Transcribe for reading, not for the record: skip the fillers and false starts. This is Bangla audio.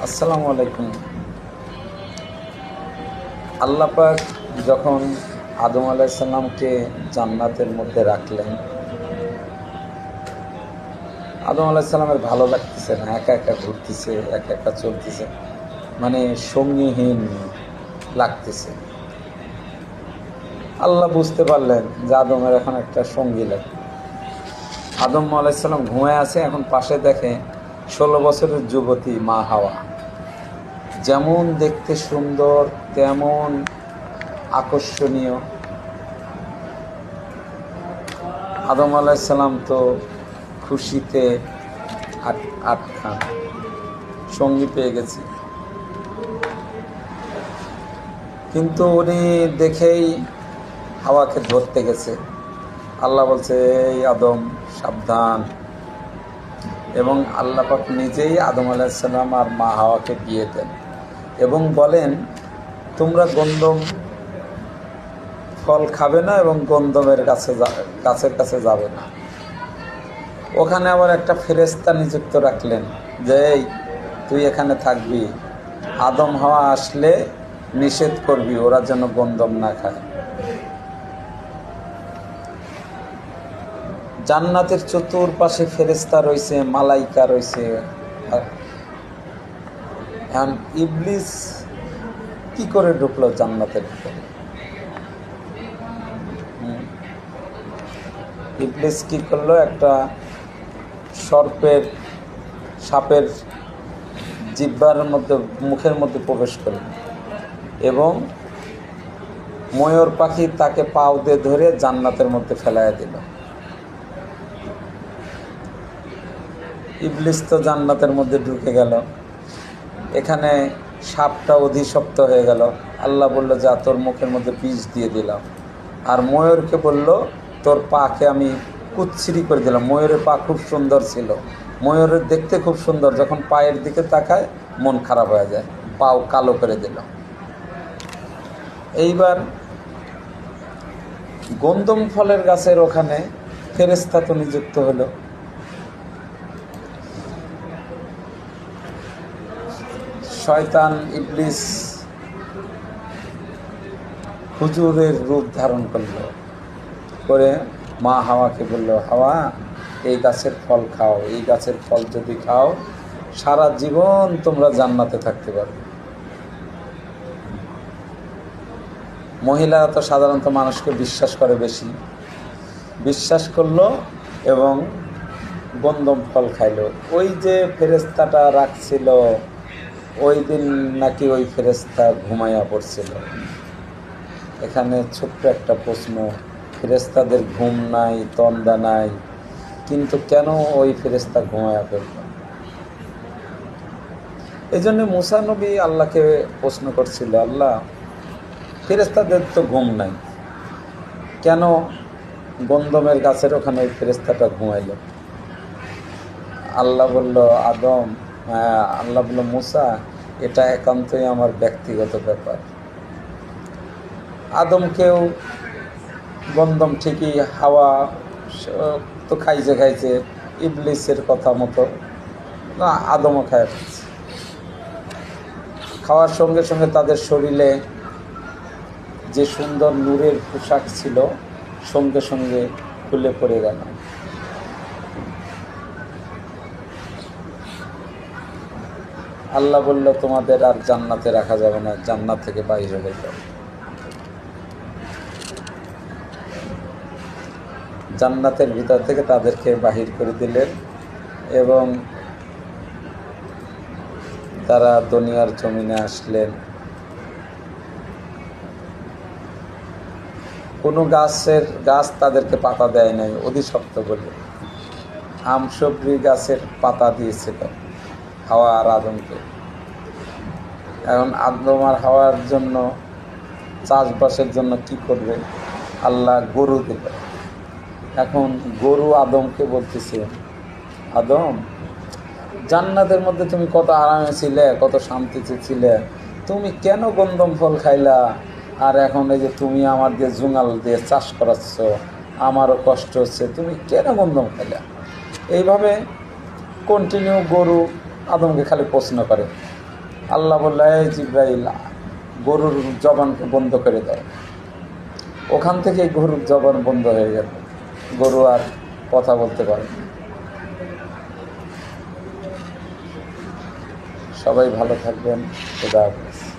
আসসালামু আলাইকুম। আল্লাহ পাক যখন আদম আলাইহিস সালামকে জান্নাতের মধ্যে রাখলেন, আদম আলাইহিস সালামের ভালো লাগতেছে না, একা একা ঘুরতেছে, একা একা চলতেছে, মানে সঙ্গীহীন লাগতেছে। আল্লাহ বুঝতে পারলেন যে আদমের এখন একটা সঙ্গী লাগবে। আদম আলাইহিস সালাম ঘুমায় আছে, এখন পাশে দেখে 16 বছরের যুবতী মা হাওয়া, যেমন দেখতে সুন্দর তেমন আকর্ষণীয়। আদম আলাইহিস সালাম তো খুশিতে আটখান, সঙ্গী পেয়ে গেছি। কিন্তু উনি দেখেই হাওয়াকে ধরতে গেছে। আল্লাহ বলছে, এই আদম সাবধান। এবং আল্লাহ পাক নিজেই আদম আলাইহিস সালাম আর মা হাওয়াকে বিয়ে দেন এবং বলেন, তোমরা গন্ধম ফল খাবে না এবং গন্ধমের গাছের কাছে যাবে না। ওখানে আবার একটা ফেরেশতা নিযুক্ত রাখলেন যে এই তুই এখানে থাকবি, আদম হাওয়া আসলে নিষেধ করবি ওরা যেন গন্ধম না খায়। জান্নাতের চতুর্পাশে ফেরেশতা রয়েছে, মালাইকা রয়েছে। এখন ইবলিস কি করে ঢুকলো জান্নাতের ভিতরে? ইবলিস কি করলো? একটা সাপের জিহ্বার মধ্যে, মুখের মধ্যে প্রবেশ করল এবং ময়ূর পাখি তাকে পাও দিয়ে ধরে জান্নাতের মধ্যে ফেলাইয়া দিল। ইবলিস তো জান্নাতের মধ্যে ঢুকে গেল। এখানে সাপটা অধিশপ্ত হয়ে গেল। আল্লাহ বলল, যা তোর মুখের মধ্যে বিষ দিয়ে দিলাম। আর ময়ূরকে বলল, তোর পাকে আমি কুচ্ছিরি করে দিলাম। ময়ূরের পা খুব সুন্দর ছিল, ময়ূরের দেখতে খুব সুন্দর, যখন পায়ের দিকে তাকায় মন খারাপ হয়ে যায়, পাও কালো করে দিল। এইবার গন্ধম ফলের গাছের ওখানে ফেরেশতা তো নিযুক্ত হলো। শয়তান ইবলিস হুজুরের রূপ ধারণ করলো, করে মা হাওয়াকে বলল, হাওয়া এই গাছের ফল খাও, এই গাছের ফল যদি খাও সারা জীবন তোমরা জান্নাতে থাকতে পারবে। মহিলারা তো সাধারণত মানুষকে বিশ্বাস করে বেশি, বিশ্বাস করলো এবং গন্ধম ফল খাইলো। ওই যে ফেরেশতাটা রাখছিল, ওই দিন নাকি ওই ফেরেশতা ঘুমাইয়া পড়ছিল। এখানে ছোট্ট একটা প্রশ্ন, ফেরেশতাদের ঘুম নাই, তন্দা নাই, কিন্তু কেন ওই ফেরেশতা ঘুমাইয়া পড়ল? এই জন্য মুসা নবী আল্লাহকে প্রশ্ন করছিল, আল্লাহ ফেরেশতাদের তো ঘুম নাই, কেন গন্ধমের গাছের ওখানে ওই ফেরেশতাটা ঘুমাইল? আল্লাহ বলল, আল্লাহ বলল, মুসা এটা একান্তই আমার ব্যক্তিগত ব্যাপার। আদমকেও গন্ধম ঠিকই হাওয়া তো খাইছে ইবলিসের কথা মতো, না আদমও খায় ফেলছে। খাওয়ার সঙ্গে সঙ্গে তাদের শরীরে যে সুন্দর নূরের পোশাক ছিল সঙ্গে সঙ্গে খুলে পড়ে গেল। আল্লাহ বলল, তোমাদের আর জান্নাতে রাখা যাবে না, জান্নাত থেকে বাইরে হয়ে যাবে। জান্নাতের ভিতর থেকে তাদেরকে বাহির করে দিলেন এবং তারা দুনিয়ার জমিনে আসলেন। কোনো গাছ তাদেরকে পাতা দেয় নাই, অধিশপ্ত বলে। আমসবরি গাছের পাতা দিয়েছিল হাওয়া আর আদমকে। এখন আদম আর হাওয়ার জন্য চাষবাসের জন্য কি করবে? আল্লাহ গরু দিল। এখন গরু আদমকে বলতেছে, আদম জান্নাতের মধ্যে তুমি কত আরামে ছিলে, কত শান্তিতে ছিলে, তুমি কেন গন্ধম ফল খাইলা? আর এখন এই যে তুমি আমার দিয়ে জুঙাল দিয়ে চাষ করাচ্ছ, আমারও কষ্ট হচ্ছে, তুমি কেন গন্ধম খাইলা? এইভাবে কন্টিনিউ গরু আদমকে খালি প্রশ্ন করে। আল্লাহ বলল, এই জিব্রাইল, গরুর জবানকে বন্ধ করে দাও। ওখান থেকে গরুর জবান বন্ধ হয়ে গেল, গরু আর কথা বলতে পারে না। সবাই ভালো থাকবেন। খোদা হাফেজ।